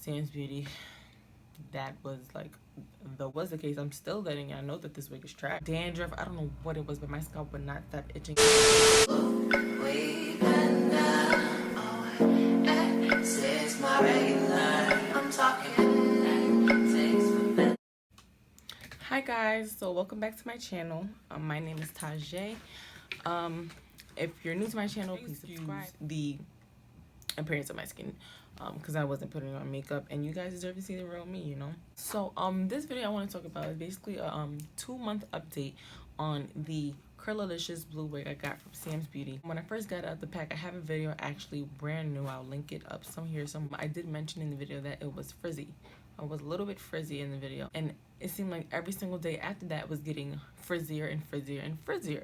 Sam's Beauty, that was like, was the case. I'm still letting y'all know that this wig is trash. Dandruff, I don't know what it was, but my scalp would not stop itching. Hi guys, so welcome back to my channel. My name is Tajay. If you're new to my channel, please subscribe. The appearance of my skin, because I wasn't putting on makeup, and you guys deserve to see the real me, you know. So this video I want to talk about is basically a 2-month update on the Curlilicious blue wig I got from Sam's Beauty. When I first got out of the pack, I have a video actually brand new. I'll link it up somewhere. I did mention in the video that it was frizzy. I was a little bit frizzy in the video, and it seemed like every single day after that was getting frizzier and frizzier and frizzier.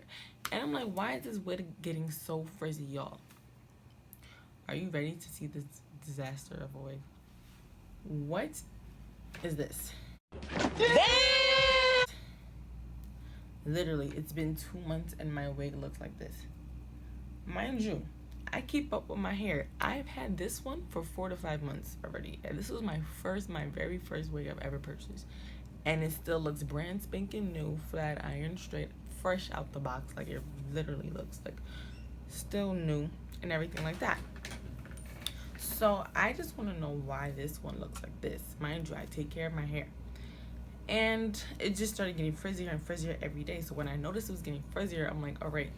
And I'm like, why is this wig getting so frizzy, y'all? Are you ready to see this disaster of a wig? What is this? Literally, it's been 2 months and my wig looks like this. Mind you, I keep up with my hair. I've had this one for 4 to 5 months already, and this was my very first wig I've ever purchased, and it still looks brand spanking new, flat iron, straight, fresh out the box. Like, it literally looks like still new and everything like that. So I just want to know why this one looks like this. Mind you, I take care of my hair, and it just started getting frizzier and frizzier every day. So when I noticed it was getting frizzier, I'm like, all right,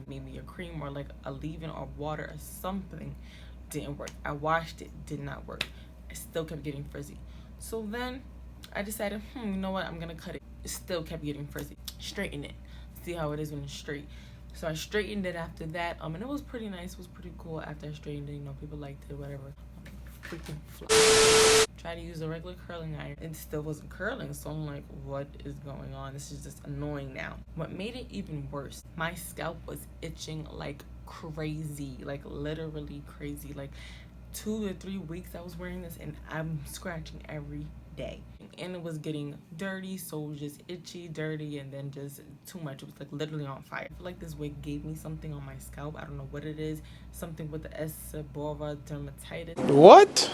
maybe a cream or like a leave-in or water or something didn't work. I washed it, did not work. I still kept getting frizzy. So then I decided, you know what, I'm gonna cut it. It still kept getting frizzy. Straighten it, see how it is when it's straight. So I straightened it after that, and it was pretty nice. It was pretty cool after I straightened it. You know, people liked it, whatever. Freaking fly. Tried to use a regular curling iron. It still wasn't curling, so I'm like, what is going on? This is just annoying now. What made it even worse, my scalp was itching like crazy, like literally crazy. Like 2 to 3 weeks I was wearing this, and I'm scratching every day, and it was getting dirty, so it was just itchy, dirty, and then just too much. It was like literally on fire. I feel like this wig gave me something on my scalp. I don't know what it is. Something with the eczema, dermatits. What?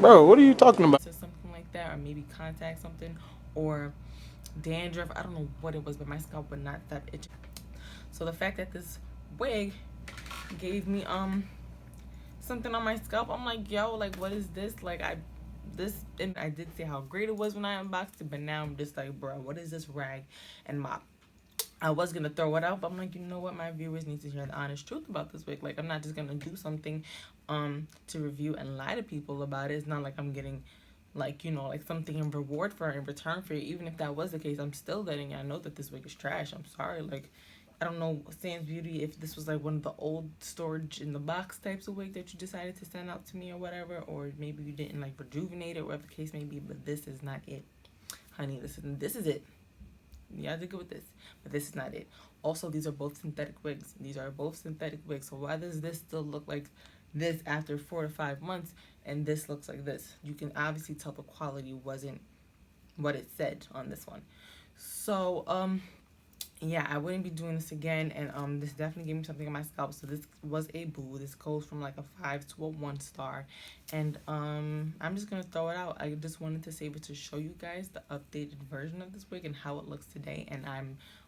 Bro, what are you talking about? So something like that, or maybe contact something, or dandruff. I don't know what it was, but my scalp would not stop itching. So the fact that this wig gave me something on my scalp, I'm like, yo, like, what is this? Like, and I did say how great it was when I unboxed it, but now I'm just like, bro, what is this rag and mop? I was gonna throw it out, but I'm like, you know what, my viewers need to hear the honest truth about this wig. Like, I'm not just gonna do something to review and lie to people about it. It's not like I'm getting, like, you know, like something in reward for it, in return for it. Even if that was the case, I'm still letting y'all know that this wig is trash. I'm sorry. Like, I don't know, Sam's Beauty, if this was like one of the old storage in the box types of wig that you decided to send out to me or whatever, or maybe you didn't like rejuvenate it, whatever the case may be, but this is not it, honey. This is it. Y'all did good with this, but this is not it. Also, these are both synthetic wigs. These are both synthetic wigs. So why does this still look like this after 4 to 5 months, and this looks like this? You can obviously tell the quality wasn't what it said on this one. So yeah, I wouldn't be doing this again, and this definitely gave me something on my scalp. So this was a boo. This goes from like a 5 to a 1 star, and I'm just gonna throw it out. I just wanted to save it to show you guys the updated version of this wig and how it looks today, and I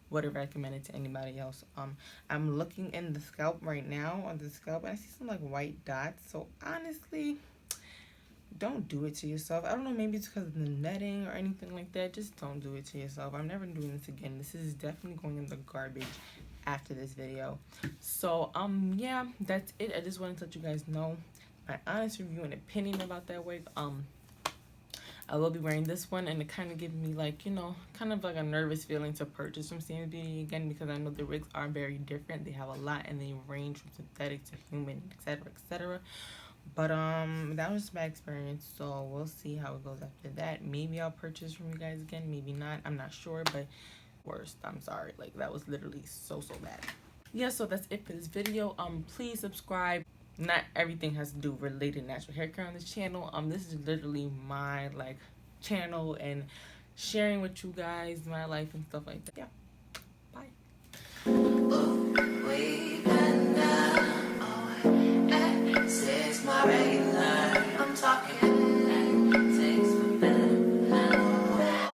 would recommend it to anybody else. I'm looking in the scalp right now, on the scalp, and I see some like white dots. So honestly, don't do it to yourself. I don't know, maybe it's because of the netting or anything like that. Just don't do it to yourself. I'm never doing this again. This is definitely going in the garbage after this video. So yeah, that's it. I just wanted to let you guys know my honest review and opinion about that wig. I will be wearing this one, and it kind of gives me, like, you know, kind of like a nervous feeling to purchase from Sam's Beauty again, because I know the wigs are very different. They have a lot, and they range from synthetic to human, etc., etc. But that was my experience, so we'll see how it goes after that. Maybe I'll purchase from you guys again, maybe not, I'm not sure. But worst, I'm sorry, like, that was literally so bad. Yeah, so that's it for this video. Please subscribe. Not everything has to do related natural hair care on this channel. This is literally my like channel and sharing with you guys my life and stuff like that. Yeah, bye.